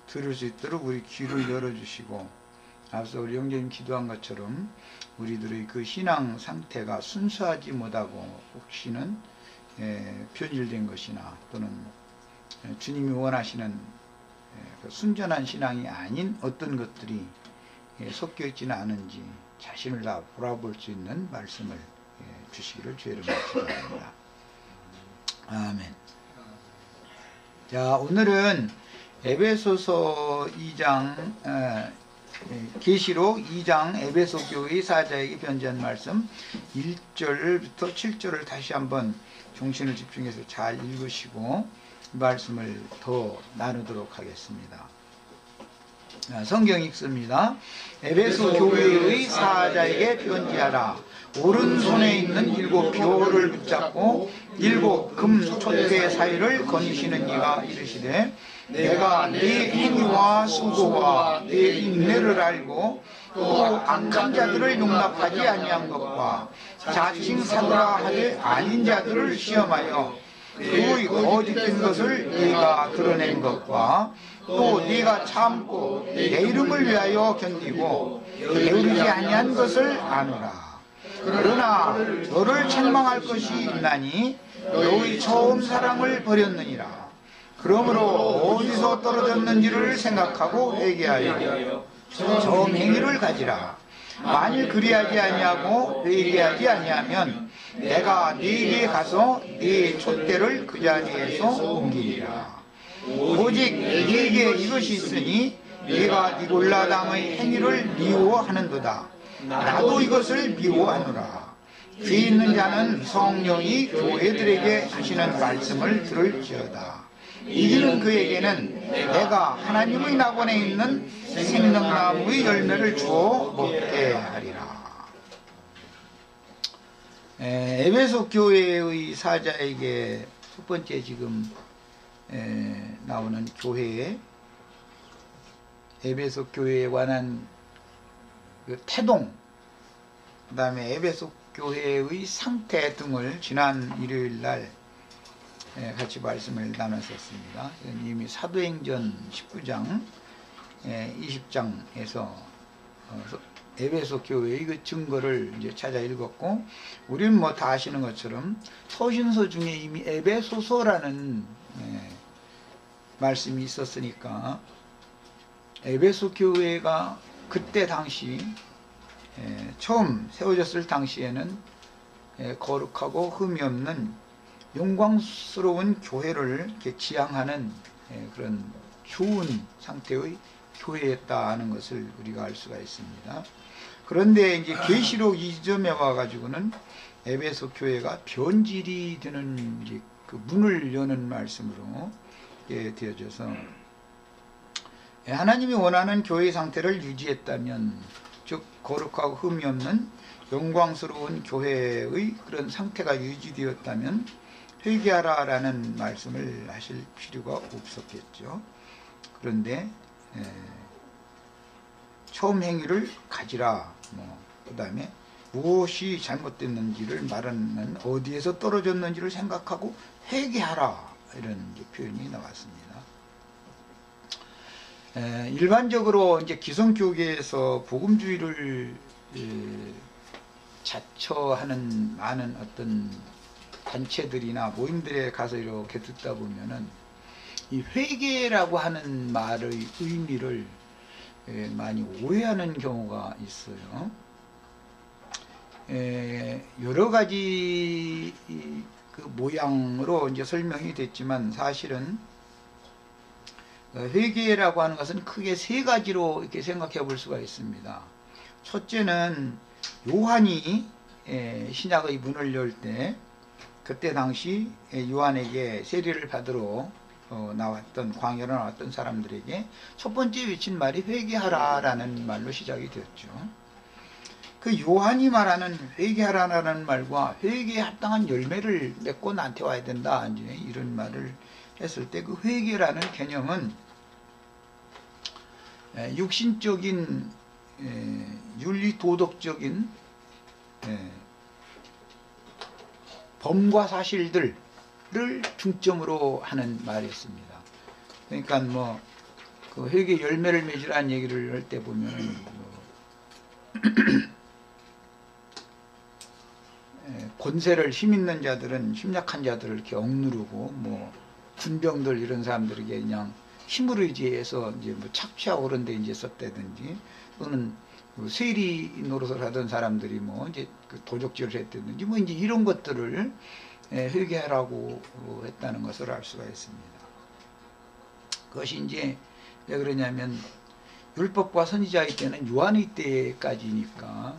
들을 수 있도록 우리 귀를 열어주시고, 앞서 우리 형제님 기도한 것처럼 우리들의 그 신앙 상태가 순수하지 못하고 혹시는 변질된 것이나 또는 주님이 원하시는 그 순전한 신앙이 아닌 어떤 것들이 섞여 있지는 않은지 자신을 다 돌아볼 수 있는 말씀을 주시기를 주의 이름으로 축원합니다. 아멘. 자, 오늘은 에베소서 2장 계시록 2장 에베소 교회 사자에게 편지한 말씀 1절부터 7절을 다시 한번 정신을 집중해서 잘 읽으시고 말씀을 더 나누도록 하겠습니다. 성경 읽습니다. 에베소 교회의 사자에게 편지하라. 오른손에 있는 7 벼를 붙잡고 7 금 촛대 사이를 거니시는 이가 이르시되, 내가 네 행위와 수고와 네 인내를 알고 또 악한 자들을 용납하지 아니한 것과 자칭 사도라 하되 아닌 자들을 시험하여 그의 거짓된 것을 네가 드러낸 것과 또 네가 참고 내 이름을 위하여 견디고 게으르지 아니한 것을 아노라. 그러나 너를 책망할 것이 있나니 너의 처음 사랑을 버렸느니라. 그러므로 어디서 떨어졌는지를 생각하고 회개하여 처음 행위를 가지라. 만일 그리하지 아니하고 회개하지 아니하면 내가 네게 가서 네 촛대를 그 자리에서 옮기리라. 오직 네게 이것이 있으니 네가 니골라당의 행위를 미워하는도다. 나도 이것을 미워하노라. 귀 있는 자는 성령이 교회들에게 하시는 말씀을 들을지어다. 이기는 그에게는 내가 하나님의 낙원에 있는 생명나무의 열매를 주어 먹게 하리라. 에베소 교회의 사자에게 첫 번째 지금 나오는 교회에 에베소 교회에 관한 그 태동, 그 다음에 에베소 교회의 상태 등을 지난 일요일 날 같이 말씀을 나눴었습니다. 이미 사도행전 19장 20장에서 에베소 교회의 그 증거를 이제 찾아 읽었고, 우리는 뭐 다 아시는 것처럼 서신서 중에 이미 에베소서라는 말씀이 있었으니까 에베소 교회가 그때 당시 처음 세워졌을 당시에는 거룩하고 흠이 없는 영광스러운 교회를 이렇게 지향하는 그런 좋은 상태의 교회였다는 것을 우리가 알 수가 있습니다. 그런데 이제 계시록 2점에 와가지고는 에베소 교회가 변질이 되는 이제 그 문을 여는 말씀으로 되어져서, 하나님이 원하는 교회의 상태를 유지했다면, 즉 거룩하고 흠이 없는 영광스러운 교회의 그런 상태가 유지되었다면 회개하라라는 말씀을 하실 필요가 없었겠죠. 그런데 처음 행위를 가지라, 그 다음에 무엇이 잘못됐는지를 말하는, 어디에서 떨어졌는지를 생각하고 회개하라, 이런 표현이 나왔습니다. 일반적으로 이제 기성교계에서 복음주의를 자처하는 많은 어떤 단체들이나 모임들에 가서 이렇게 듣다 보면은 이 회개라고 하는 말의 의미를 많이 오해하는 경우가 있어요. 여러 가지 그 모양으로 이제 설명이 됐지만, 사실은 회개라고 하는 것은 크게 세 가지로 이렇게 생각해 볼 수가 있습니다. 첫째는 요한이 신약의 문을 열 때, 그때 당시 요한에게 세례를 받으러 나왔던, 광야로 나왔던 사람들에게 첫 번째 외친 말이 회개하라라는 말로 시작이 되었죠. 그 요한이 말하는 회개하라라는 말과 회개에 합당한 열매를 맺고 나한테 와야 된다, 이제 이런 말을 했을 때, 그 회개라는 개념은 육신적인 윤리 도덕적인 범과 사실들을 중점으로 하는 말이었습니다. 그러니까 그 회개 열매를 맺으라는 얘기를 할 때 보면 권세를 힘 있는 자들은 힘약한 자들을 이렇게 억누르고 뭐 군병들 이런 사람들에게 그냥 힘을 의지해서 이제 뭐 착취하고 그런 데 이제 썼다든지 또는 그 세리 노릇을 하던 사람들이 뭐 이제 그 도적질을 했다든지 뭐 이제 이런 것들을 회개하라고 했다는 것을 알 수가 있습니다. 그것이 이제 왜 그러냐면 율법과 선지자의 때는 요한의 때까지니까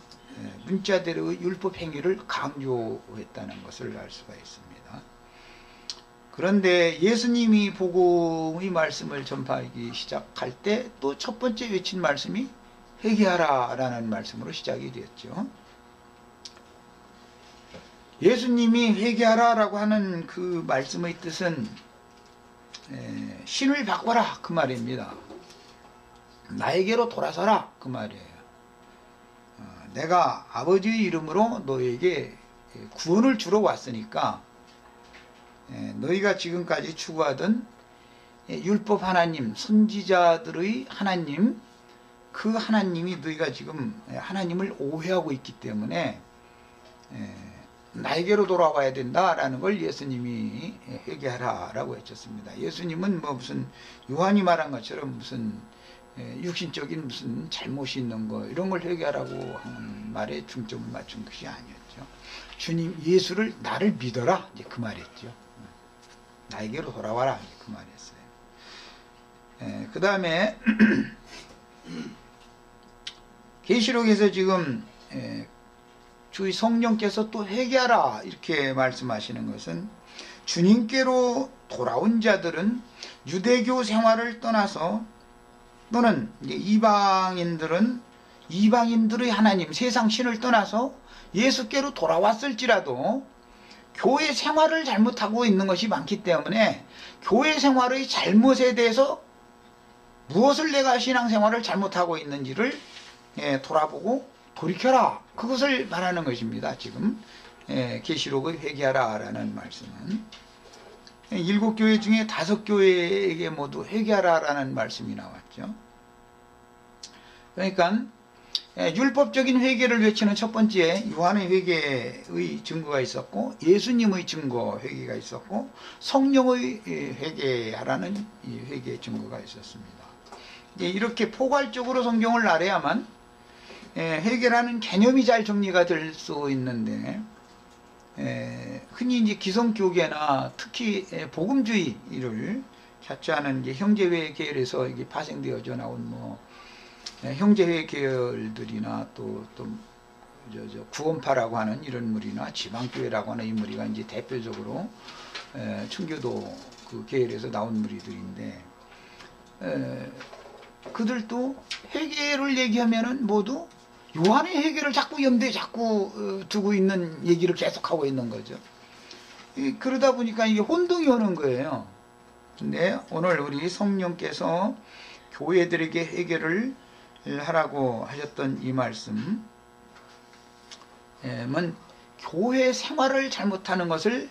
문자대로 율법 행위를 강조했다는 것을 알 수가 있습니다. 그런데 예수님이 복음의 말씀을 전파하기 시작할 때 또 첫 번째 외친 말씀이 회개하라 라는 말씀으로 시작이 됐죠. 예수님이 회개하라 라고 하는 그 말씀의 뜻은 신을 바꿔라 그 말입니다. 나에게로 돌아서라 그 말이에요. 내가 아버지의 이름으로 너에게 구원을 주러 왔으니까 너희가 지금까지 추구하던 율법 하나님, 선지자들의 하나님, 그 하나님이 너희가 지금 하나님을 오해하고 있기 때문에 나에게로 돌아와야 된다라는 걸 예수님이 회개하라 라고 외쳤습니다. 예수님은 뭐 무슨 요한이 말한 것처럼 무슨 육신적인 무슨 잘못이 있는 거 이런 걸 회개하라고 하는 말에 중점을 맞춘 것이 아니었죠. 주님 예수를 나를 믿어라 이제 그 말이었죠. 나에게로 돌아와라 그 말이었어요. 그 다음에 계시록에서 지금 주의 성령께서 또 회개하라 이렇게 말씀하시는 것은 주님께로 돌아온 자들은 유대교 생활을 떠나서 또는 이제 이방인들의 하나님 세상 신을 떠나서 예수께로 돌아왔을지라도 교회 생활을 잘못하고 있는 것이 많기 때문에 교회 생활의 잘못에 대해서 무엇을 내가 신앙생활을 잘못하고 있는지를 돌아보고 돌이켜라 그것을 말하는 것입니다. 지금 계시록의 회개하라 라는 말씀은 7교회 중에 5교회에게 모두 회개하라 라는 말씀이 나왔죠. 그러니까 율법적인 회개를 외치는 첫 번째 요한의 회개의 증거가 있었고 예수님의 증거 회개가 있었고 성령의 회개하라는 회개의 증거가 있었습니다. 이렇게 포괄적으로 성경을 알아야만 회개라는 개념이 잘 정리가 될 수 있는데 흔히 이제 기성교계나 특히 복음주의를 자처하는 형제회 계열에서 이게 파생되어져 나온 뭐 형제회 계열들이나 또 구원파라고 하는 이런 무리나 지방교회라고 하는 이 무리가 이제 대표적으로 청교도 그 계열에서 나온 무리들인데 그들도 회개를 얘기하면은 모두 요한의 회개를 자꾸 염두에 자꾸 두고 있는 얘기를 계속하고 있는 거죠. 그러다 보니까 이게 혼동이 오는 거예요. 근데 오늘 우리 성령께서 교회들에게 회개를 하라고 하셨던 이 말씀은 교회 생활을 잘못하는 것을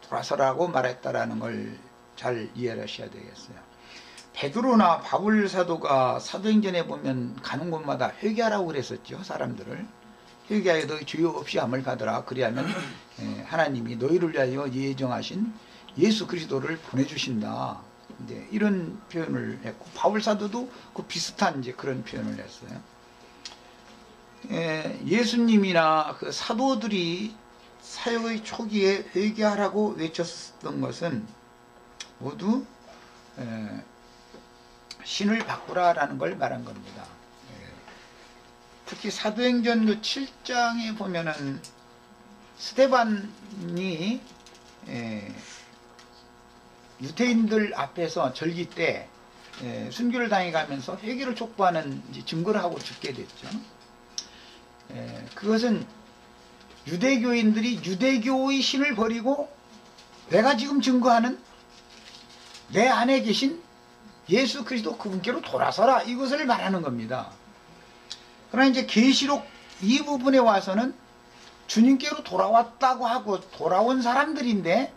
돌아서라고 말했다라는 걸 잘 이해를 하셔야 되겠어요. 베드로나 바울 사도가 사도행전에 보면 가는 곳마다 회개하라고 그랬었죠. 사람들을 회개하여 너희 죄 없이 함을 받으라. 그리하면 하나님이 너희를 위하여 예정하신 예수 그리스도를 보내주신다. 이제 이런 표현을 했고 바울 사도도 그 비슷한 이제 그런 표현을 했어요. 예수님이나 그 사도들이 사역의 초기에 회개하라고 외쳤던 것은 모두 신을 바꾸라라는 걸 말한 겁니다. 특히 사도행전 그 7장에 보면은 스데반이 유대인들 앞에서 절기 때 순교를 당해가면서 회개를 촉구하는 증거를 하고 죽게 됐죠. 그것은 유대교인들이 유대교의 신을 버리고 내가 지금 증거하는 내 안에 계신 예수 그리스도 그분께로 돌아서라 이것을 말하는 겁니다. 그러나 이제 계시록 이 부분에 와서는 주님께로 돌아왔다고 하고 돌아온 사람들인데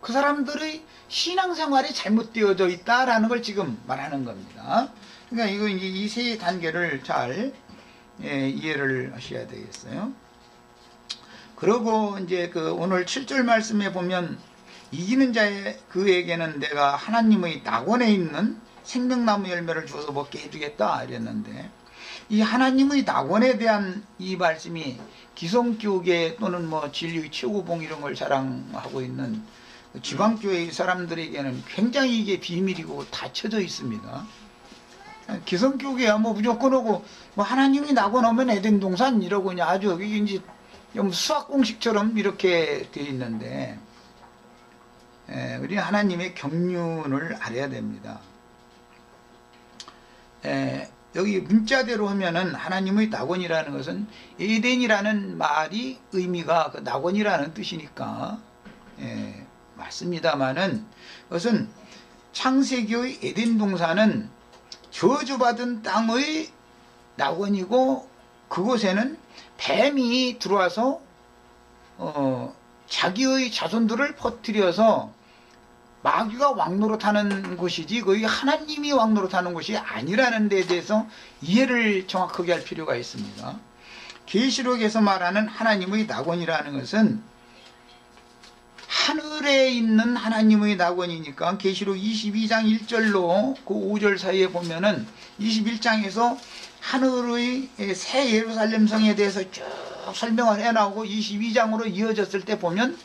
그 사람들의 신앙생활이 잘못되어져 있다라는 걸 지금 말하는 겁니다. 그러니까 이거 이제 이 세 단계를 잘 이해를 하셔야 되겠어요. 그리고 이제 그 오늘 7절 말씀에 보면 이기는 자의 그에게는 내가 하나님의 낙원에 있는 생명나무 열매를 주어서 먹게 해주겠다 이랬는데, 이 하나님의 낙원에 대한 이 말씀이 기성교계 또는 뭐 진리의 최고봉 이런 걸 자랑하고 있는 지방교회의 사람들에게는 굉장히 이게 비밀이고 닫혀져 있습니다. 기성교계야 뭐 무조건 오고 뭐 하나님이 낙원 오면 에덴 동산 이러고 그냥 아주 이게 이제 수학 공식처럼 이렇게 되어 있는데, 우리 하나님의 경륜을 알아야 됩니다. 여기 문자대로 하면은 하나님의 낙원이라는 것은 에덴이라는 말이 의미가 그 낙원이라는 뜻이니까 맞습니다만은, 그것은 창세기의 에덴 동산은 저주받은 땅의 낙원이고, 그곳에는 뱀이 들어와서 자기의 자손들을 퍼뜨려서 마귀가 왕노릇하는 곳이지 거의 하나님이 왕노릇하는 곳이 아니라는 데에 대해서 이해를 정확하게 할 필요가 있습니다. 계시록에서 말하는 하나님의 낙원이라는 것은 하늘에 있는 하나님의 낙원이니까, 계시록 22장 1절로 그 5절 사이에 보면은 21장에서 하늘의 새 예루살렘 성에 대해서 쭉 설명을 해나오고, 22장으로 이어졌을 때 보면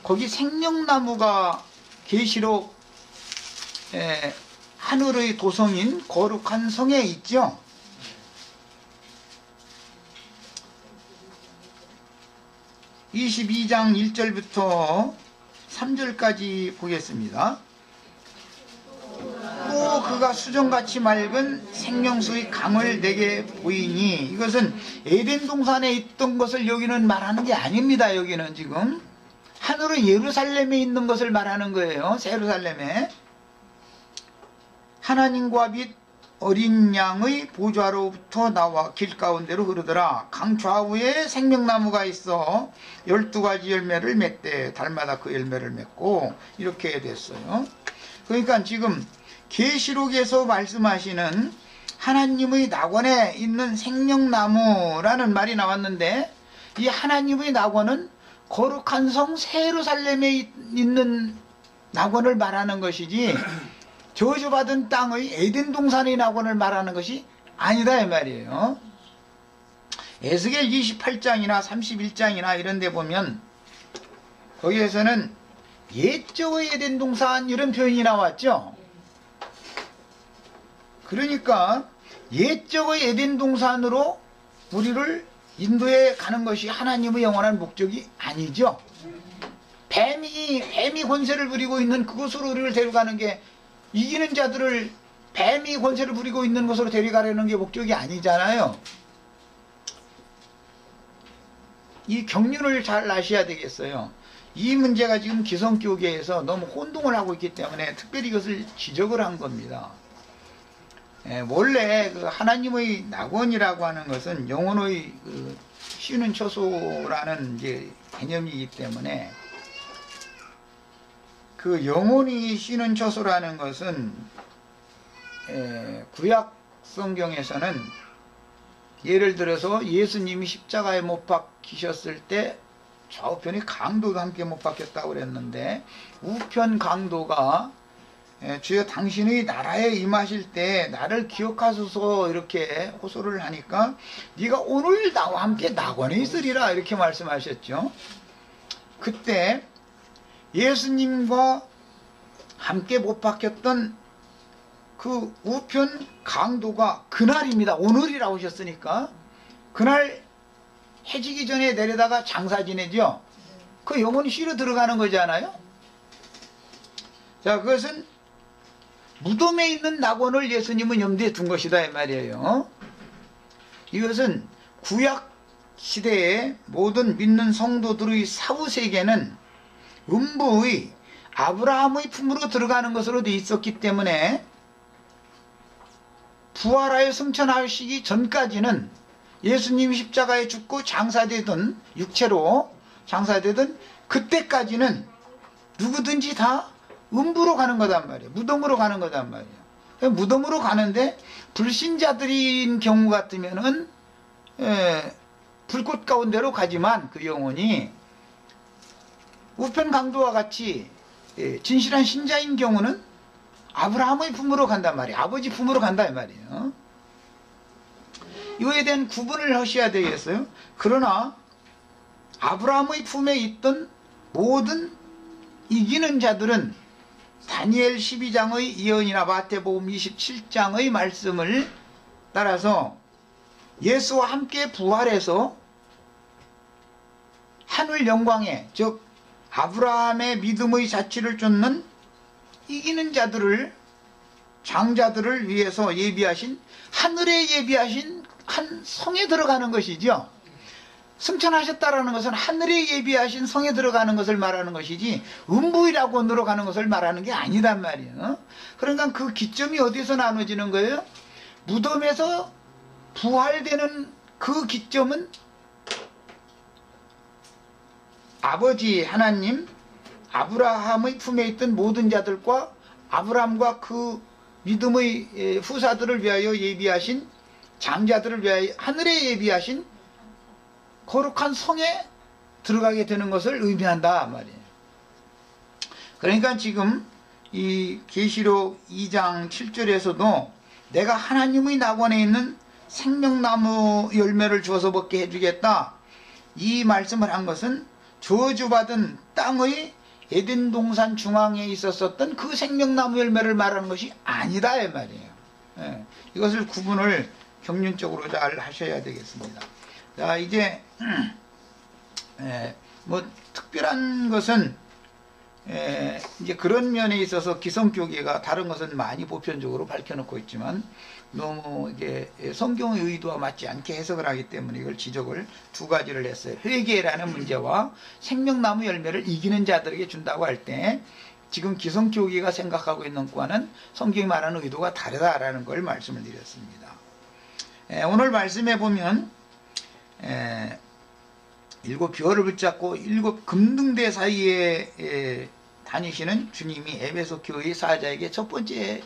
거기 생명나무가 계시록 하늘의 도성인 거룩한 성에 있죠. (22장) 1절부터 3절까지 보겠습니다. 또 그가 수정같이 맑은 생명수의 강을 내게 보이니, 이것은 에덴 동산에 있던 것을 여기는 말하는 게 아닙니다. 여기는 지금 하늘의 예루살렘에 있는 것을 말하는 거예요. 새 예루살렘에. 하나님과 빛 어린 양의 보좌로부터 나와 길 가운데로 흐르더라. 강 좌우에 생명나무가 있어 12가지 열매를 맺되 달마다 그 열매를 맺고, 이렇게 됐어요. 그러니까 지금 계시록에서 말씀하시는 하나님의 낙원에 있는 생명나무라는 말이 나왔는데, 이 하나님의 낙원은 거룩한 성 새 예루살렘에 있는 낙원을 말하는 것이지 저주받은 땅의 에덴 동산의 낙원을 말하는 것이 아니다 이 말이에요. 에스겔 28장이나 31장이나 이런 데 보면 거기에서는 옛적의 에덴 동산 이런 표현이 나왔죠. 그러니까 옛적의 에덴 동산으로 우리를 인도에 가는 것이 하나님의 영원한 목적이 아니죠. 뱀이 권세를 부리고 있는 그곳으로 우리를 데려가는 게, 이기는 자들을 뱀이 권세를 부리고 있는 곳으로 데려가려는 게 목적이 아니잖아요. 이 경륜을 잘 아셔야 되겠어요. 이 문제가 지금 기성교계에서 너무 혼동을 하고 있기 때문에 특별히 이것을 지적을 한 겁니다. 원래 그 하나님의 낙원이라고 하는 것은 영혼의 그 쉬는 처소라는 이제 개념이기 때문에, 그 영혼이 쉬는 처소라는 것은 구약 성경에서는 예를 들어서 예수님이 십자가에 못 박히셨을 때 좌우편이 강도도 함께 못 박혔다고 그랬는데, 우편 강도가 주여 당신의 나라에 임하실 때 나를 기억하소서 이렇게 호소를 하니까, 네가 오늘 나와 함께 낙원에 있으리라 이렇게 말씀하셨죠. 그때 예수님과 함께 못 박혔던 그 우편 강도가 그날입니다. 오늘이라고 하셨으니까 그날 해지기 전에 내려다가 장사 지내죠. 그 영혼이 쉬러 들어가는 거잖아요. 자, 그것은 무덤에 있는 낙원을 예수님은 염두에 둔 것이다 이 말이에요. 이것은 구약 시대의 모든 믿는 성도들의 사후세계는 음부의 아브라함의 품으로 들어가는 것으로 되어 있었기 때문에, 부활하여 승천하시기 전까지는 예수님이 십자가에 죽고 장사되던, 육체로 장사되던 그때까지는 누구든지 다 음부로 가는 거단 말이에요. 무덤으로 가는 거단 말이에요. 무덤으로 가는데 불신자들인 경우 같으면은 불꽃 가운데로 가지만 그 영혼이 우편 강도와 같이 진실한 신자인 경우는 아브라함의 품으로 간단 말이에요. 아버지 품으로 간다 이 말이에요. 이거에 대한 구분을 하셔야 되겠어요. 그러나 아브라함의 품에 있던 모든 이기는 자들은 다니엘 12장의 예언이나 마태복음 27장의 말씀을 따라서 예수와 함께 부활해서 하늘 영광에, 즉 아브라함의 믿음의 자취를 쫓는 이기는 자들을, 장자들을 위해서 예비하신, 하늘에 예비하신 한 성에 들어가는 것이죠. 승천하셨다라는 것은 하늘에 예비하신 성에 들어가는 것을 말하는 것이지 음부이라고 들어가는 것을 말하는 게 아니단 말이에요. 그러니까 그 기점이 어디서 나눠지는 거예요? 무덤에서 부활되는 그 기점은 아버지 하나님, 아브라함의 품에 있던 모든 자들과 아브라함과 그 믿음의 후사들을 위하여 예비하신, 장자들을 위하여 하늘에 예비하신 거룩한 성에 들어가게 되는 것을 의미한다 말이에요. 그러니까 지금 이 계시록 2장 7절에서도 내가 하나님의 낙원에 있는 생명나무 열매를 주어서 먹게 해주겠다, 이 말씀을 한 것은 저주받은 땅의 에덴 동산 중앙에 있었던 그 생명나무 열매를 말하는 것이 아니다 이 말이에요. 이것을 구분을 경륜적으로 잘 하셔야 되겠습니다. 자, 이제 뭐 특별한 것은 이제 그런 면에 있어서 기성교계가 다른 것은 많이 보편적으로 밝혀놓고 있지만 너무 이게 성경의 의도와 맞지 않게 해석을 하기 때문에 이걸 지적을 두 가지를 했어요. 회개라는 문제와 생명나무 열매를 이기는 자들에게 준다고 할 때 지금 기성교계가 생각하고 있는 과는 성경이 말하는 의도가 다르다라는 걸 말씀을 드렸습니다. 오늘 말씀해 보면 일곱 비어를 붙잡고 일곱 금등대 사이에 다니시는 주님이 에베소 교회 사자에게 첫 번째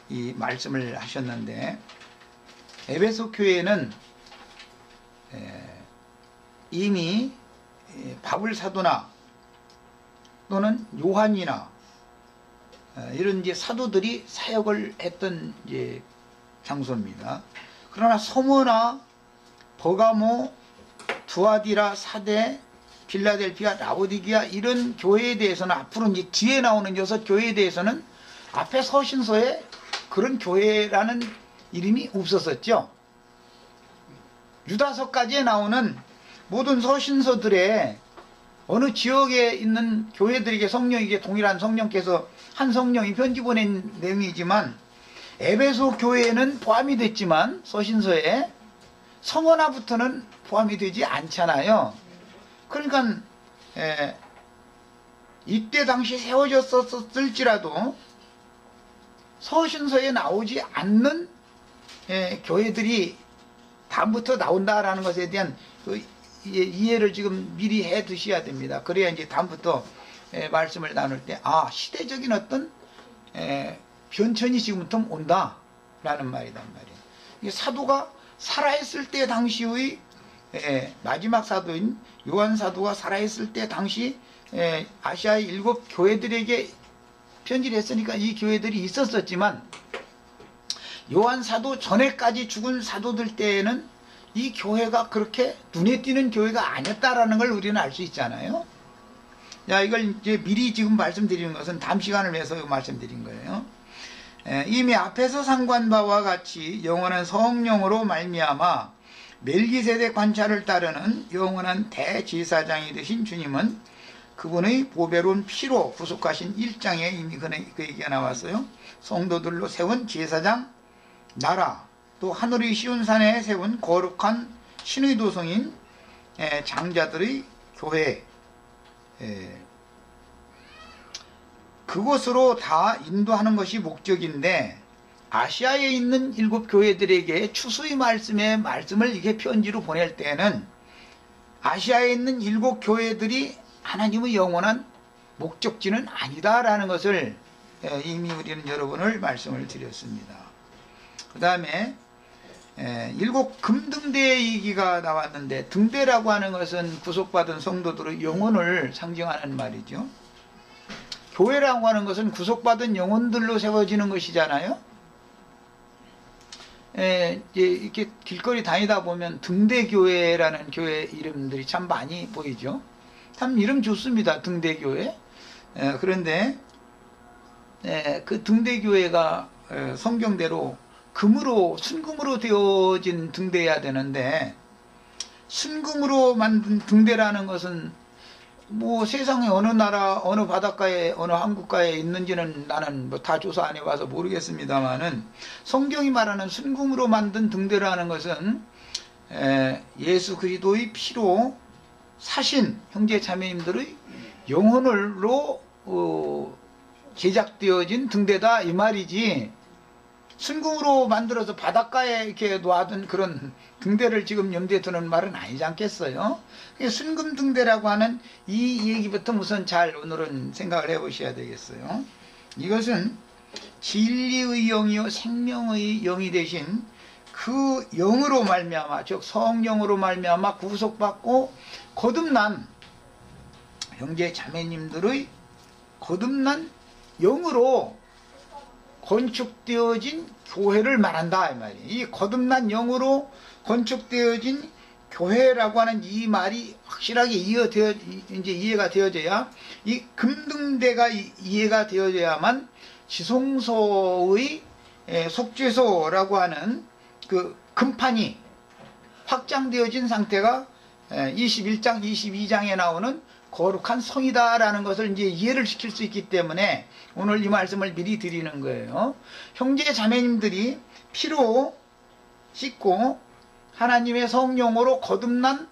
이 말씀을 하셨는데, 에베소 교회는 이미 바울 사도나 또는 요한이나 이런 이제 사도들이 사역을 했던 이제 장소입니다. 그러나 서머나 버가모, 두아디라, 사대, 빌라델피아, 라오디게아 이런 교회에 대해서는, 앞으로 이제 뒤에 나오는 6교회에 대해서는 앞에 서신서에 그런 교회라는 이름이 없었었죠. 유다서까지 나오는 모든 서신서들의 어느 지역에 있는 교회들에게 성령에게 동일한 성령께서 한 성령이 편지 보낸 내용이지만 에베소 교회는 포함이 됐지만 서신서에 서머나부터는 포함이 되지 않잖아요. 그러니까 이때 당시 세워졌었을지라도 서신서에 나오지 않는 교회들이 다음부터 나온다라는 것에 대한 그 이해를 지금 미리 해 두셔야 됩니다. 그래야 이제 다음부터 말씀을 나눌 때 시대적인 어떤 변천이 지금부터 온다라는 말이란 말이에요. 이 사도가 살아있을 때 당시의 마지막 사도인 요한 사도가 살아있을 때 당시 아시아의 7 교회들에게 편지를 했으니까 이 교회들이 있었지만 요한 사도 전에까지 죽은 사도들 때에는 이 교회가 그렇게 눈에 띄는 교회가 아니었다라는 걸 우리는 알 수 있잖아요. 자, 이걸 이제 미리 지금 말씀드리는 것은 다음 시간을 위해서 말씀드린 거예요. 이미 앞에서 상관 바와 같이 영원한 성령으로 말미암아 멜기세덱 관찰을 따르는 영원한 대제사장이 되신 주님은 그분의 보배로운 피로 구속하신 1장에 이미 그 얘기가 나왔어요. 성도들로 세운 제사장 나라, 또 하늘의 시온산에 세운 거룩한 신의 도성인 장자들의 교회, 그곳으로 다 인도하는 것이 목적인데, 아시아에 있는 7 교회들에게 추수의 말씀을 이게 편지로 보낼 때는 아시아에 있는 7 교회들이 하나님의 영원한 목적지는 아니다라는 것을 이미 우리는 여러분을 말씀을 드렸습니다. 그 다음에 일곱 금등대이기가 나왔는데, 등대라고 하는 것은 구속받은 성도들의 영혼을 상징하는 말이죠. 교회라고 하는 것은 구속받은 영혼들로 세워지는 것이잖아요. 이렇게 길거리 다니다 보면 등대교회라는 교회 이름들이 참 많이 보이죠. 참 이름 좋습니다. 등대교회. 그런데 그 등대교회가 성경대로 순금으로 되어진 등대여야 되는데, 순금으로 만든 등대라는 것은 뭐 세상에 어느 나라, 어느 바닷가에, 어느 항구가에 있는지는 나는 뭐 다 조사 안 해봐서 모르겠습니다만은, 성경이 말하는 순금으로 만든 등대라는 것은 예수 그리스도의 피로 사신 형제 자매님들의 영혼으로 제작되어진 등대다 이 말이지, 순금으로 만들어서 바닷가에 이렇게 놓아둔 그런 등대를 지금 염두에 두는 말은 아니지 않겠어요? 순금 등대라고 하는 이 얘기부터 우선 잘 오늘은 생각을 해보셔야 되겠어요. 이것은 진리의 영이요 생명의 영이 되신 그 영으로 말미암아, 즉 성령으로 말미암아 구속받고 거듭난 형제 자매님들의 거듭난 영으로 건축되어진 교회를 말한다 이 말이에요. 이 거듭난 영으로 건축되어진 교회라고 하는 이 말이 확실하게 이해가 되어져야, 이 금등대가 이해가 되어져야만 지성소의 속죄소라고 하는 그 금판이 확장되어진 상태가 21장, 22장에 나오는 거룩한 성이다라는 것을 이제 이해를 시킬 수 있기 때문에 오늘 이 말씀을 미리 드리는 거예요. 형제 자매님들이 피로 씻고 하나님의 성령으로 거듭난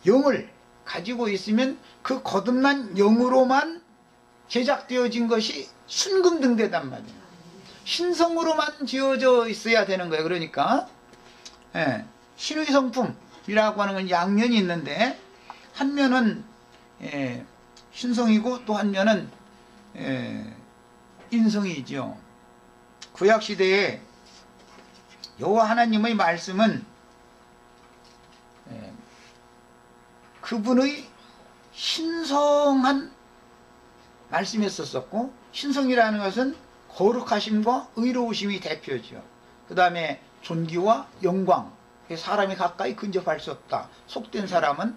영을 가지고 있으면 그 거듭난 영으로만 제작되어진 것이 순금등대단 말이에요. 신성으로만 지어져 있어야 되는 거예요. 그러니까 신의 성품이라고 하는 건 양면이 있는데, 한 면은 신성이고 또 한 면은 인성이죠. 구약시대에 여호와 하나님의 말씀은 그분의 신성한 말씀이었었고, 신성이라는 것은 거룩하심과 의로우심이 대표죠. 그 다음에 존귀와 영광, 사람이 가까이 근접할 수 없다. 속된 사람은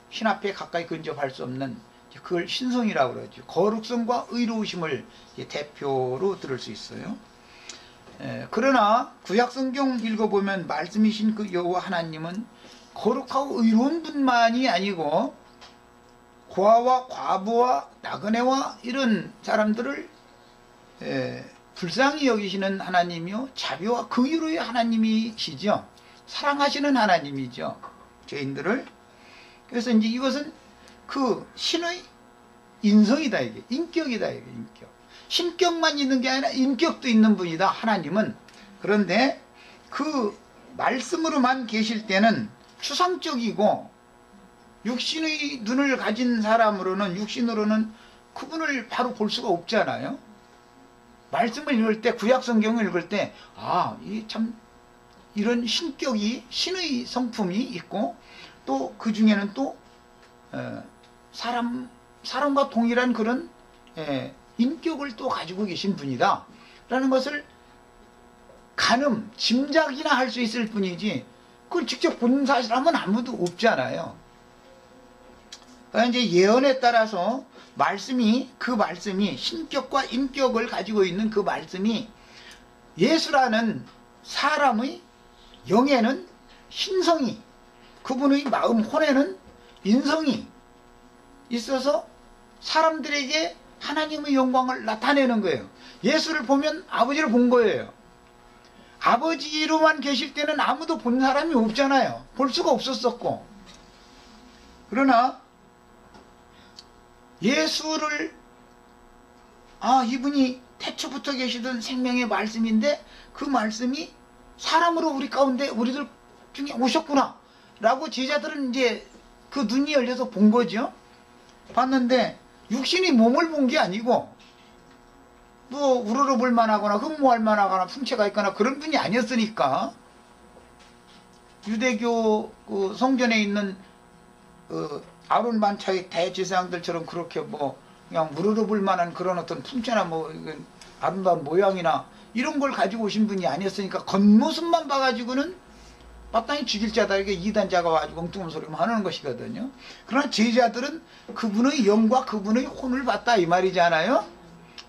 신 앞에 가까이 근접할 수 없는, 그걸 신성이라고 그러죠. 거룩성과 의로우심을 대표로 들을 수 있어요. 그러나 구약성경 읽어보면 말씀이신 그 여호와 하나님은 거룩하고 의로운 분만이 아니고 고아와 과부와 나그네와 이런 사람들을 불쌍히 여기시는 하나님이요, 자비와 긍휼의 하나님이시죠. 사랑하시는 하나님이죠, 죄인들을. 그래서 이제 이것은 그 신의 인성이다, 이게 인격이다, 이게 인격. 신격만 있는 게 아니라 인격도 있는 분이다, 하나님은. 그런데 그 말씀으로만 계실 때는 추상적이고, 육신의 눈을 가진 사람으로는, 육신으로는 그분을 바로 볼 수가 없잖아요. 말씀을 읽을 때, 구약성경을 읽을 때, 이 참 이런 신격이, 신의 성품이 있고, 또 그 중에는 또 사람과 동일한 그런 인격을 또 가지고 계신 분이다 라는 것을 짐작이나 할 수 있을 뿐이지, 그걸 직접 본 사람은 아무도 없잖아요. 그러니까 이제 예언에 따라서 그 말씀이 신격과 인격을 가지고 있는 그 말씀이, 예수라는 사람의 영에는 신성이, 그분의 마음 혼에는 인성이 있어서 사람들에게 하나님의 영광을 나타내는 거예요. 예수를 보면 아버지를 본 거예요. 아버지로만 계실 때는 아무도 본 사람이 없잖아요. 볼 수가 없었었고. 그러나 예수를, 이분이 태초부터 계시던 생명의 말씀인데 그 말씀이 사람으로 우리 가운데, 우리들 중에 오셨구나 라고 제자들은 이제 그 눈이 열려서 본 거죠. 봤는데 육신이 몸을 본 게 아니고 뭐 우러러 볼 만하거나 흠모할 만하거나 풍채가 있거나 그런 분이 아니었으니까 유대교 그 성전에 있는 아론 반차의 대제사장들처럼 그렇게 뭐 그냥 우러러 볼 만한 그런 어떤 풍채나 뭐 아름다운 모양이나 이런 걸 가지고 오신 분이 아니었으니까 겉모습만 봐가지고는 마땅히 죽일 자다 이게 이단자가 와가지고 엉뚱한 소리만 하는 것이거든요. 그러나 제자들은 그분의 영과 그분의 혼을 봤다 이 말이잖아요.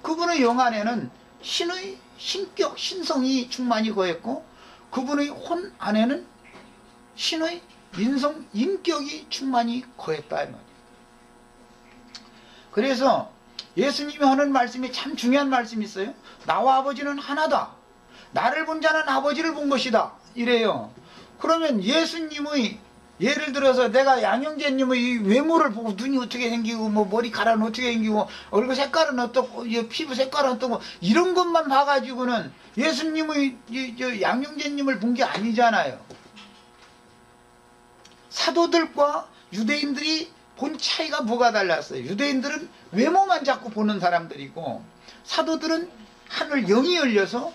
그분의 영 안에는 신의 신격 신성이 충만히 거했고 그분의 혼 안에는 신의 인성 인격이 충만히 거했다 이 말이에요. 그래서 예수님이 하는 말씀이 참 중요한 말씀이 있어요. 나와 아버지는 하나다. 나를 본 자는 아버지를 본 것이다. 이래요. 그러면 예수님의 예를 들어서 내가 양형제님의 외모를 보고 눈이 어떻게 생기고 뭐 머리카락은 어떻게 생기고 얼굴 색깔은 어떻고 피부 색깔은 어떻고 이런 것만 봐가지고는 예수님의 양형제님을 본 게 아니잖아요. 사도들과 유대인들이 본 차이가 뭐가 달랐어요. 유대인들은 외모만 자꾸 보는 사람들이고 사도들은 하늘 영이 열려서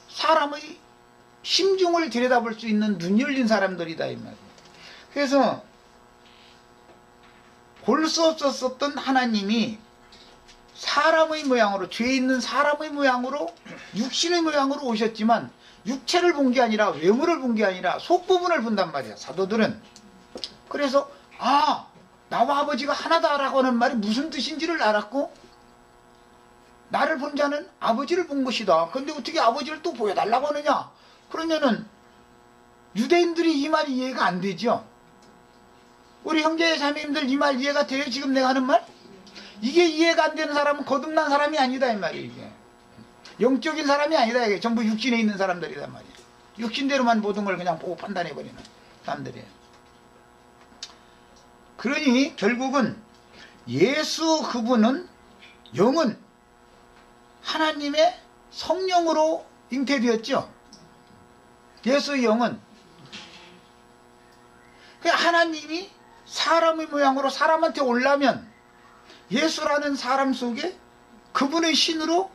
사람의 심중을 들여다볼 수 있는 눈이 열린 사람들이다 이 말이에요. 그래서 볼 수 없었던 하나님이 사람의 모양으로 죄 있는 사람의 모양으로 육신의 모양으로 오셨지만 육체를 본 게 아니라 외모를 본 게 아니라 속부분을 본단 말이야 사도들은. 그래서 아 나와 아버지가 하나다라고 하는 말이 무슨 뜻인지를 알았고 나를 본 자는 아버지를 본 것이다. 근데 어떻게 아버지를 또 보여달라고 하느냐. 그러면은 유대인들이 이 말이 이해가 안 되죠. 우리 형제 자매님들 이 말 이해가 돼요? 지금 내가 하는 말? 이게 이해가 안 되는 사람은 거듭난 사람이 아니다 이 말이에요. 이게 영적인 사람이 아니다. 이게 전부 육신에 있는 사람들이란 말이에요. 육신대로만 모든 걸 그냥 보고 판단해버리는 사람들이에요. 그러니 결국은 예수 그분은 영은 하나님의 성령으로 잉태되었죠. 예수의 영은 하나님이 사람의 모양으로 사람한테 오려면 예수라는 사람 속에 그분의 신으로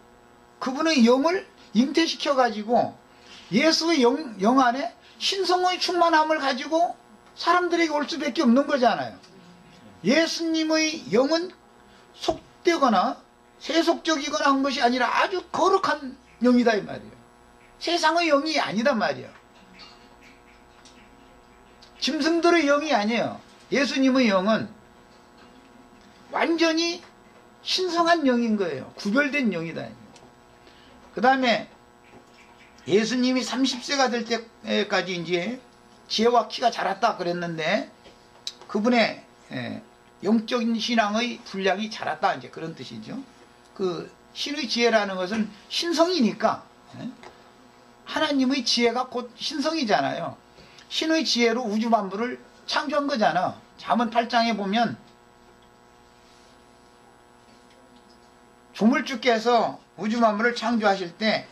그분의 영을 잉태시켜 가지고 예수의 영 안에 신성의 충만함을 가지고 사람들에게 올 수밖에 없는 거잖아요. 예수님의 영은 속되거나 세속적이거나 한 것이 아니라 아주 거룩한 영이다 이 말이에요. 세상의 영이 아니다 말이에요. 짐승들의 영이 아니에요. 예수님의 영은 완전히 신성한 영인 거예요. 구별된 영이다. 그 다음에 예수님이 30세가 될 때까지 이제 지혜와 키가 자랐다 그랬는데 그분의 영적인 신앙의 분량이 자랐다 이제 그런 뜻이죠. 그 신의 지혜라는 것은 신성이니까 하나님의 지혜가 곧 신성이잖아요. 신의 지혜로 우주 만물을 창조한 거잖아. 잠언 8장에 보면 조물주께서 우주 만물을 창조하실 때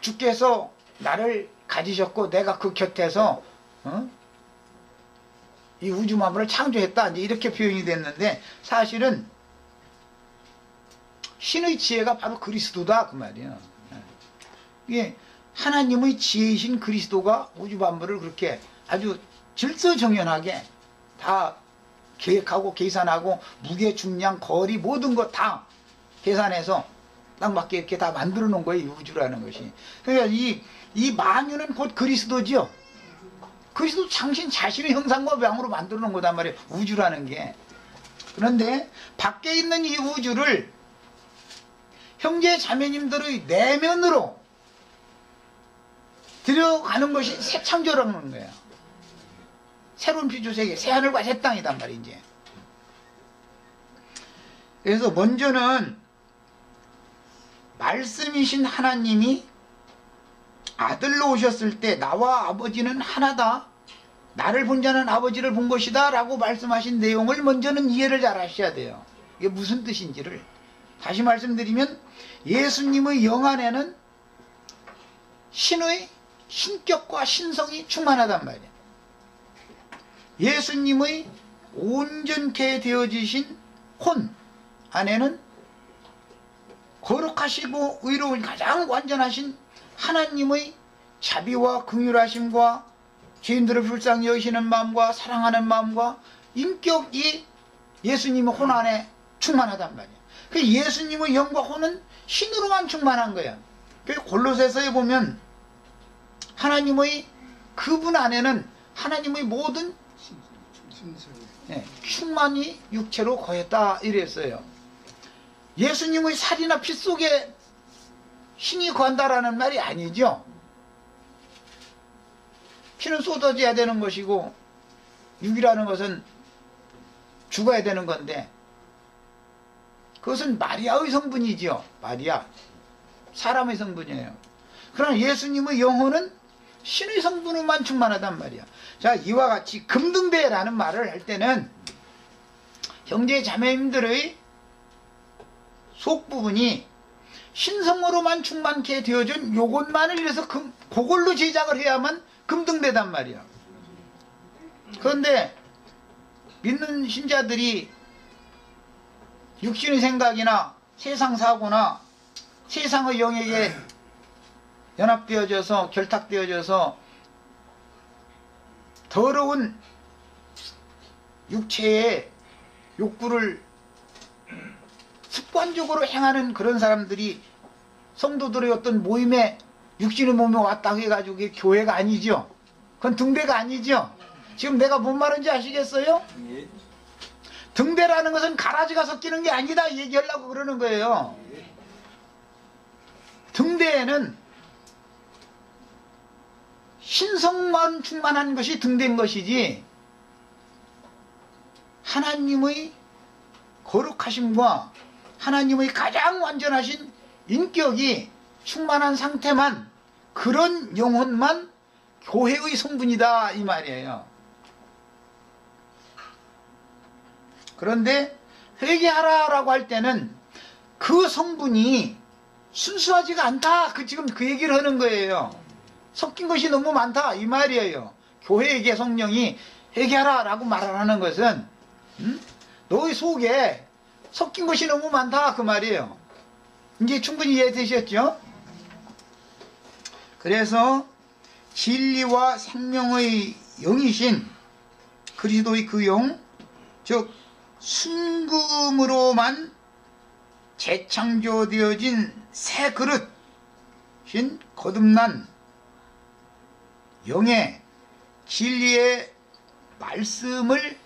주께서 나를 가지셨고 내가 그 곁에서 이 우주 만물을 창조했다 이제 이렇게 표현이 됐는데 사실은 신의 지혜가 바로 그리스도다 그 말이야. 이게 하나님의 지혜이신 그리스도가 우주 만물을 그렇게 아주 질서정연하게 다 계획하고 계산하고 무게, 중량, 거리 모든 것 다 계산해서 딱 맞게 이렇게 다 만들어 놓은 거예요. 이 우주라는 것이. 그러니까 이 만유는 곧 그리스도죠. 그리스도 당신 자신의 형상과 모양으로 만들어 놓은 거단 말이에요. 우주라는 게. 그런데 밖에 있는 이 우주를 형제 자매님들의 내면으로 들어가는 것이 새 창조라는 거예요. 새로운 피조세계, 새 하늘과 새 땅이단 말이지. 그래서 먼저는 말씀이신 하나님이 아들로 오셨을 때 나와 아버지는 하나다. 나를 본 자는 아버지를 본 것이다 라고 말씀하신 내용을 먼저는 이해를 잘 하셔야 돼요. 이게 무슨 뜻인지를. 다시 말씀드리면 예수님의 영 안에는 신의 신격과 신성이 충만하단 말이에요. 예수님의 온전케 되어지신 혼 안에는 거룩하시고 의로운 가장 완전하신 하나님의 자비와 긍휼하심과 죄인들을 불쌍히 여기시는 마음과 사랑하는 마음과 인격이 예수님의 혼 안에 충만하단 말이야. 그 예수님의 영과 혼은 신으로만 충만한 거야. 그 골로새서에 보면 하나님의 그분 안에는 하나님의 모든 충만이 육체로 거했다 이랬어요. 예수님의 살이나 피 속에 신이 거한다라는 말이 아니죠. 피는 쏟아져야 되는 것이고 육이라는 것은 죽어야 되는 건데 그것은 마리아의 성분이지요. 마리아 사람의 성분이에요. 그러나 예수님의 영혼은 신의 성분으로만 충만하단 말이야. 자, 이와 같이 금등대라는 말을 할 때는 형제 자매님들의 속부분이 신성으로만 충만케 되어준 요것만을 위해서 그걸로 제작을 해야만 금등대단 말이야. 그런데 믿는 신자들이 육신의 생각이나 세상 사고나 세상의 영에게 연합되어져서 결탁되어져서 더러운 육체의 욕구를 습관적으로 행하는 그런 사람들이 성도들의 어떤 모임에 육신의 몸에 왔다고 해가지고 그게 교회가 아니죠. 그건 등대가 아니죠. 지금 내가 뭔 말인지 아시겠어요? 등대라는 것은 가라지가 섞이는 게 아니다 얘기하려고 그러는 거예요. 등대에는 신성만 충만한 것이 등대인 것이지 하나님의 거룩하심과 하나님의 가장 완전하신 인격이 충만한 상태만 그런 영혼만 교회의 성분이다 이 말이에요. 그런데 회개하라라고 할 때는 그 성분이 순수하지가 않다 지금 그 얘기를 하는 거예요. 섞인 것이 너무 많다 이 말이에요. 교회에게 성령이 회개하라라고 말하는 것은 너희 속에 섞인 것이 너무 많다 그 말이에요. 이제 충분히 이해되셨죠? 그래서 진리와 생명의 영이신 그리스도의 그 영, 즉 순금으로만 재창조되어진 새 그릇인 거듭난 영의 진리의 말씀을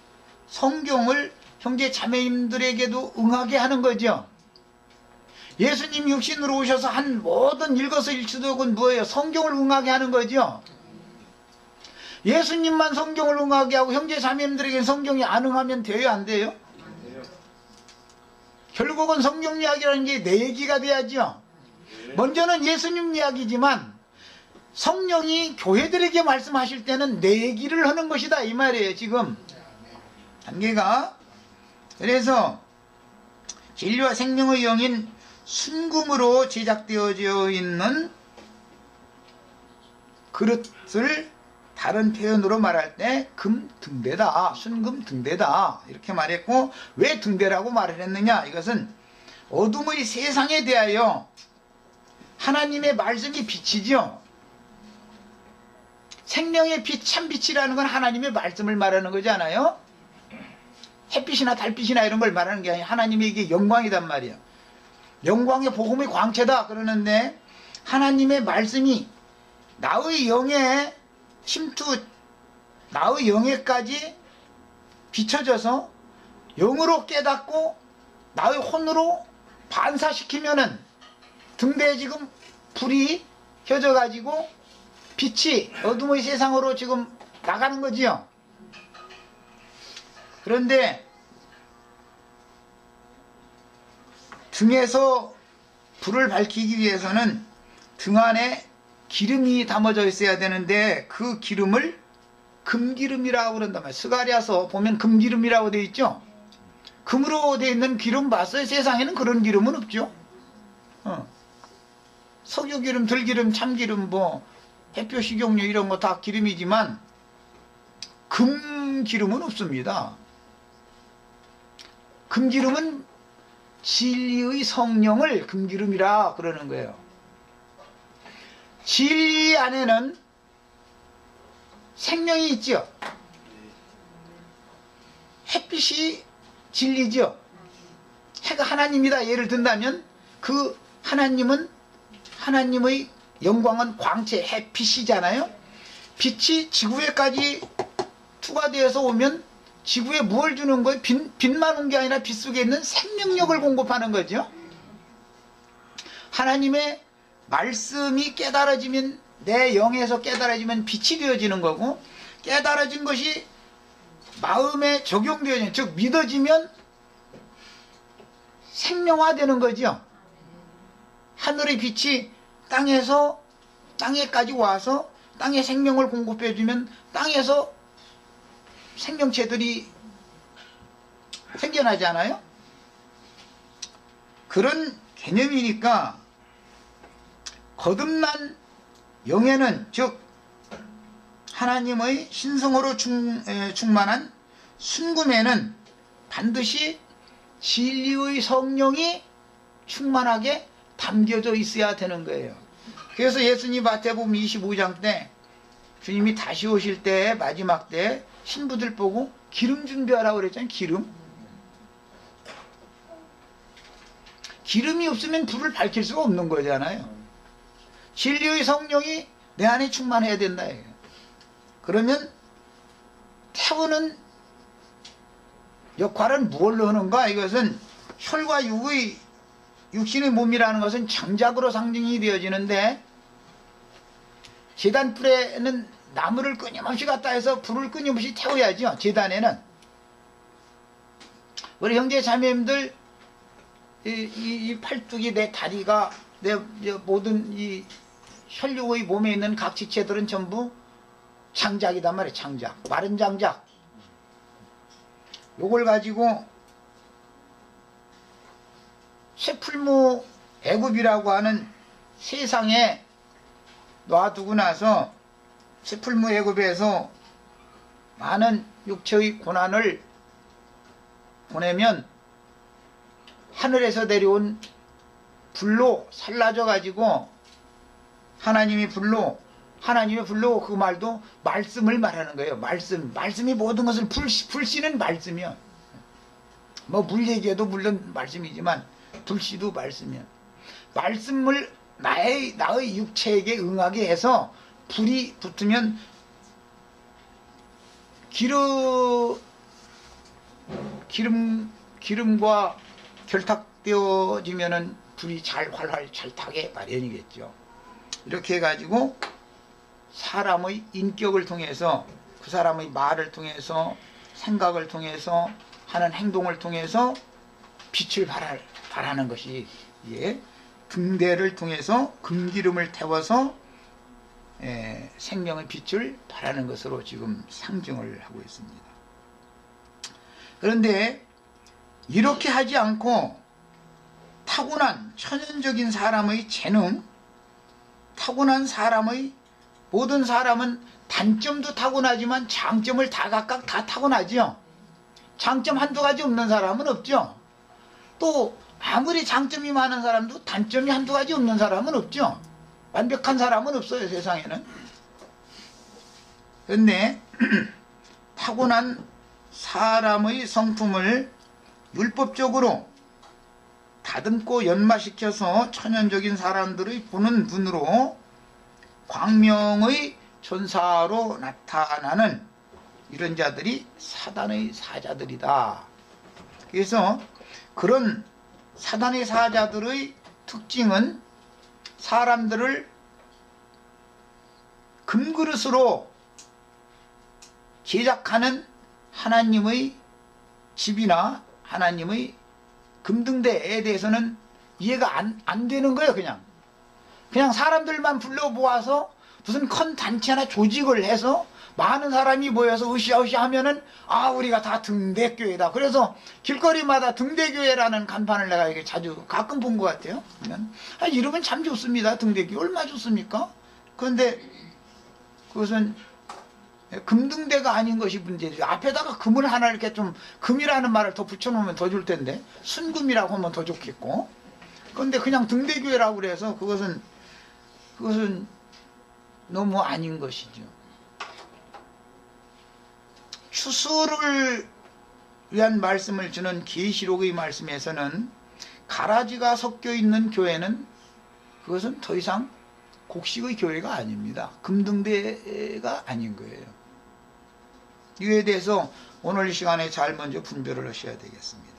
성경을 형제 자매님들에게도 응하게 하는 거죠. 예수님 육신으로 오셔서 한 모든 일거수일투족은 뭐예요? 성경을 응하게 하는 거죠. 예수님만 성경을 응하게 하고 형제 자매님들에게 성경이 안 응하면 돼요? 안 돼요? 결국은 성경 이야기라는 게 내 얘기가 돼야죠. 먼저는 예수님 이야기지만 성령이 교회들에게 말씀하실 때는 내 얘기를 하는 것이다 이 말이에요. 지금 단계가. 그래서 진리와 생명의 영인 순금으로 제작되어져 있는 그릇을 다른 표현으로 말할 때 금등대다, 순금등대다 이렇게 말했고, 왜 등대라고 말을 했느냐, 이것은 어둠의 세상에 대하여 하나님의 말씀이 빛이죠. 생명의 빛, 참빛이라는 건 하나님의 말씀을 말하는 거지 않아요? 햇빛이나 달빛이나 이런 걸 말하는 게 아니라 하나님의 이게 영광이단 말이야. 영광의 복음의 광채다 그러는데, 하나님의 말씀이 나의 영에 침투, 나의 영에까지 비춰져서 영으로 깨닫고 나의 혼으로 반사시키면은 등대에 지금 불이 켜져 가지고 빛이 어둠의 세상으로 지금 나가는 거지요. 그런데 등에서 불을 밝히기 위해서는 등 안에 기름이 담아져 있어야 되는데 그 기름을 금기름이라고 그런단 말이에요. 스가랴서 보면 금기름이라고 되어 있죠. 금으로 되어 있는 기름 봤어요? 세상에는 그런 기름은 없죠. 석유기름, 들기름, 참기름, 뭐 햇볕 식용유 이런 거 다 기름이지만 금기름은 없습니다. 금기름은 진리의 성령을 금기름이라 그러는 거예요. 진리 안에는 생명이 있죠. 햇빛이 진리죠. 해가 하나님이다 예를 든다면 그 하나님은 하나님의 영광은 광채 햇빛이잖아요. 빛이 지구에까지 투과되어서 오면 지구에 무엇을 주는 거예요? 빛만 온 게 아니라 빛 속에 있는 생명력을 공급하는 거죠. 하나님의 말씀이 깨달아지면 내 영에서 깨달아지면 빛이 되어지는 거고, 깨달아진 것이 마음에 적용되어지는, 즉 믿어지면 생명화되는 거죠. 하늘의 빛이 땅에서 땅에까지 와서 땅에 생명을 공급해주면 땅에서 생명체들이 생겨나잖아요. 그런 개념이니까 거듭난 영에는, 즉 하나님의 신성으로 충만한 순금에는 반드시 진리의 성령이 충만하게 담겨져 있어야 되는 거예요. 그래서 예수님 마태복음 25장 때 주님이 다시 오실 때 마지막 때 신부들 보고 기름 준비하라고 그랬잖아요. 기름이 없으면 불을 밝힐 수가 없는 거잖아요. 진리의 성령이 내 안에 충만해야 된다. 그러면 태우는 역할은 무엇로 하는가? 이것은 혈과 육의 육신의 몸이라는 것은 장작으로 상징이 되어지는데, 제단불에는 나무를 끊임없이 갖다 해서 불을 끊임없이 태워야죠. 제단에는 우리 형제 자매님들 이 팔뚝이, 내 다리가, 내 모든 이 혈육의 몸에 있는 각 지체들은 전부 장작이단 말이에요. 장작, 마른 장작. 요걸 가지고 쇠풀무 애굽이라고 하는 세상에 놔두고 나서 쇠풀무 애굽에서 많은 육체의 고난을 보내면 하늘에서 내려온 불로 살라져 가지고 하나님의 불로 그 말도 말씀을 말하는 거예요. 말씀이 모든 것을 불씨는 말씀이요. 뭐 물 얘기해도 물론 말씀이지만 불씨도 말씀이요. 말씀을 나의 육체에게 응하게 해서 불이 붙으면 기름과 결탁되어지면은 불이 활활 잘 타게 마련이겠죠. 이렇게 해가지고 사람의 인격을 통해서, 그 사람의 말을 통해서, 생각을 통해서, 하는 행동을 통해서 빛을 발하는 것이, 등대를 통해서 금기름을 태워서 생명의 빛을 발하는 것으로 지금 상징을 하고 있습니다. 그런데 이렇게 하지 않고 타고난 천연적인 사람의 재능, 타고난 사람의, 모든 사람은 단점도 타고나지만 장점을 다 각각 다 타고나죠. 장점 한두 가지 없는 사람은 없죠. 또 아무리 장점이 많은 사람도 단점이 한두 가지 없는 사람은 없죠. 완벽한 사람은 없어요, 세상에는. 그런데 타고난 사람의 성품을 율법적으로 다듬고 연마시켜서 천연적인 사람들의 보는 눈으로 광명의 전사로 나타나는 이런 자들이 사단의 사자들이다. 그래서 그런 사단의 사자들의 특징은 사람들을 금그릇으로 제작하는 하나님의 집이나 하나님의 금등대에 대해서는 이해가 안 되는 거예요. 그냥 사람들만 불러 모아서 무슨 큰 단체 하나 조직을 해서 많은 사람이 모여서 으쌰으쌰 하면은 우리가 다 등대교회다. 그래서 길거리마다 등대교회라는 간판을 내가 이게 자주 가끔 본 것 같아요. 이러면 참 좋습니다. 등대교회 얼마나 좋습니까? 그런데 그것은 금등대가 아닌 것이 문제죠. 앞에다가 금을 하나 이렇게 좀 금이라는 말을 더 붙여놓으면 더 줄 텐데 순금이라고 하면 더 좋겠고, 그런데 그냥 등대교회라고 그래서 그것은 너무 아닌 것이죠. 추수를 위한 말씀을 주는 계시록의 말씀에서는 가라지가 섞여 있는 교회는 그것은 더 이상 곡식의 교회가 아닙니다. 금등대가 아닌 거예요. 이에 대해서 오늘 이 시간에 잘 먼저 분별을 하셔야 되겠습니다.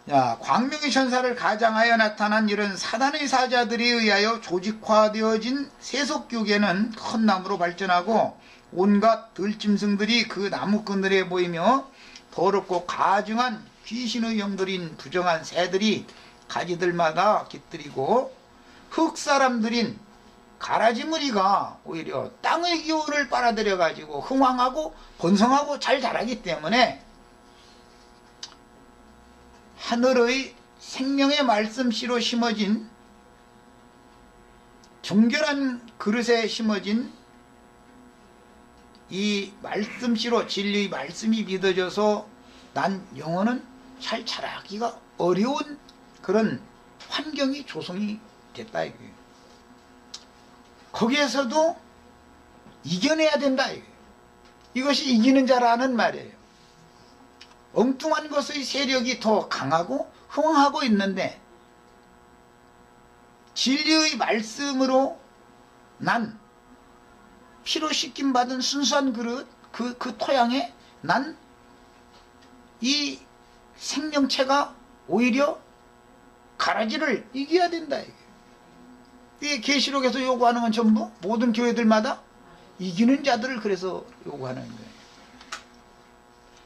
자, 광명의 천사를 가장하여 나타난 이런 사단의 사자들에 의하여 조직화되어진 세속교계는 큰 나무로 발전하고 온갖 들짐승들이 그 나무꾼들에 보이며 더럽고 가증한 귀신의 영들인 부정한 새들이 가지들마다 깃들이고 흙사람들인 가라지 무리가 오히려 땅의 기운을 빨아들여 가지고 흥왕하고 번성하고 잘 자라기 때문에 하늘의 생명의 말씀씨로 심어진 정결한 그릇에 심어진 이 말씀씨로 진리의 말씀이 믿어져서 난 영혼은 잘 자라기가 어려운 그런 환경이 조성이 됐다 이거예요. 거기에서도 이겨내야 된다 이거예요. 이것이 이기는 자라는 말이에요. 엉뚱한 것의 세력이 더 강하고 흥하고 있는데 진리의 말씀으로 난 피로 씻김 받은 순수한 그릇 그 토양에 난 이 생명체가 오히려 가라지를 이겨야 된다 이게. 이 계시록에서 요구하는 건 전부 모든 교회들마다 이기는 자들을 그래서 요구하는 거예요.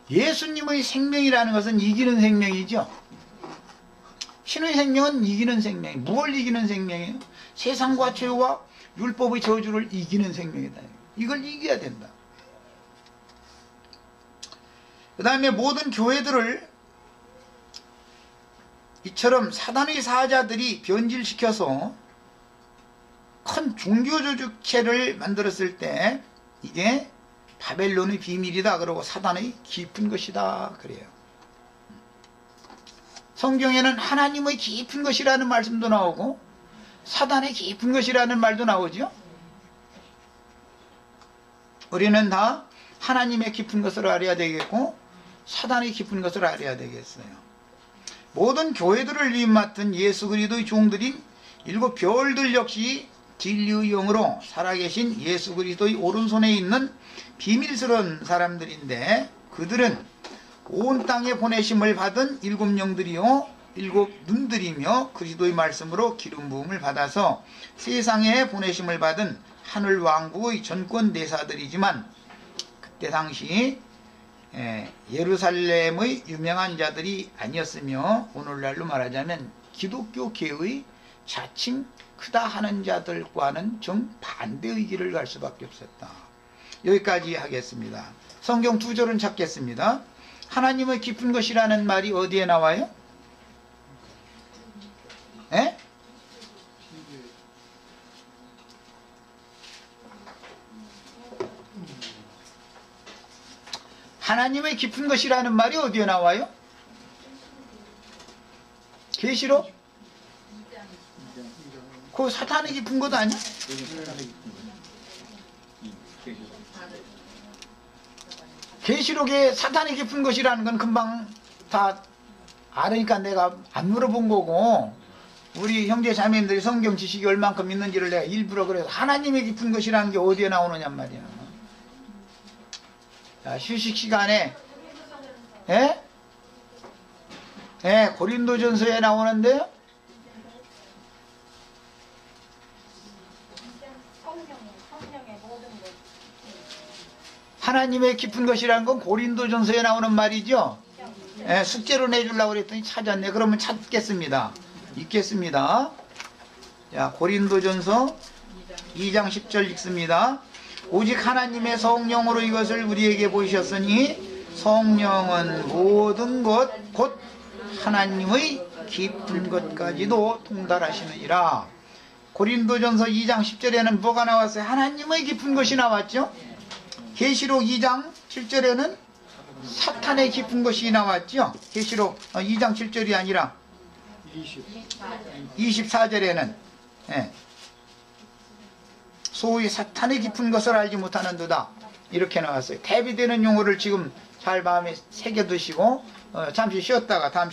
예수님의 생명이라는 것은 이기는 생명이죠. 신의 생명은 이기는 생명이에요. 무엇을 이기는 생명이에요? 세상과 죄와 율법의 저주를 이기는 생명이다. 이걸 이겨야 된다. 그 다음에 모든 교회들을 이처럼 사단의 사자들이 변질시켜서 큰 종교조직체를 만들었을 때 이게 바벨론의 비밀이다 그러고 사단의 깊은 것이다 그래요. 성경에는 하나님의 깊은 것이라는 말씀도 나오고 사단의 깊은 것이라는 말도 나오죠. 우리는 다 하나님의 깊은 것을 알아야 되겠고 사단의 깊은 것을 알아야 되겠어요. 모든 교회들을 위임 맡은 예수 그리스도의 종들인 일곱 별들 역시 진리의 영으로 살아계신 예수 그리스도의 오른손에 있는 비밀스러운 사람들인데 그들은 온 땅에 보내심을 받은 일곱 영들이요 일곱 눈들이며 그리스도의 말씀으로 기름 부음을 받아서 세상에 보내심을 받은 하늘 왕국의 전권 대사들이지만 그때 당시 예루살렘의 유명한 자들이 아니었으며 오늘날로 말하자면 기독교계의 자칭 크다 하는 자들과는 정반대의 길을 갈 수밖에 없었다. 여기까지 하겠습니다. 성경 두 절은 찾겠습니다. 하나님의 깊은 것이라는 말이 어디에 나와요? 에? 하나님의 깊은 것이라는 말이 어디에 나와요? 계시록? 그 사탄의 깊은 것 아니야? 계시록에 사탄의 깊은 것이라는 건 금방 다 알으니까 내가 안 물어본 거고 우리 형제 자매님들이 성경 지식이 얼만큼 있는지를 내가 일부러 그래서 하나님의 깊은 것이라는 게 어디에 나오느냔 말이야. 자, 휴식 시간에 고린도전서에 나오는데요. 하나님의 깊은 것이라는 건 고린도전서에 나오는 말이죠. 숙제로 내주려고 그랬더니 찾았네. 그러면 찾겠습니다. 읽겠습니다. 자, 고린도전서 2장 10절 읽습니다. 오직 하나님의 성령으로 이것을 우리에게 보이셨으니 성령은 모든 것 곧 하나님의 깊은 것까지도 통달하시느니라. 고린도전서 2장 10절에는 뭐가 나왔어요? 하나님의 깊은 것이 나왔죠. 계시록 2장 7절에는 사탄의 깊은 것이 나왔죠. 계시록 2장 7절이 아니라 24절에는 소위 사탄의 깊은 것을 알지 못하는도다 이렇게 나왔어요. 대비되는 용어를 지금 잘 마음에 새겨두시고 잠시 쉬었다가 다음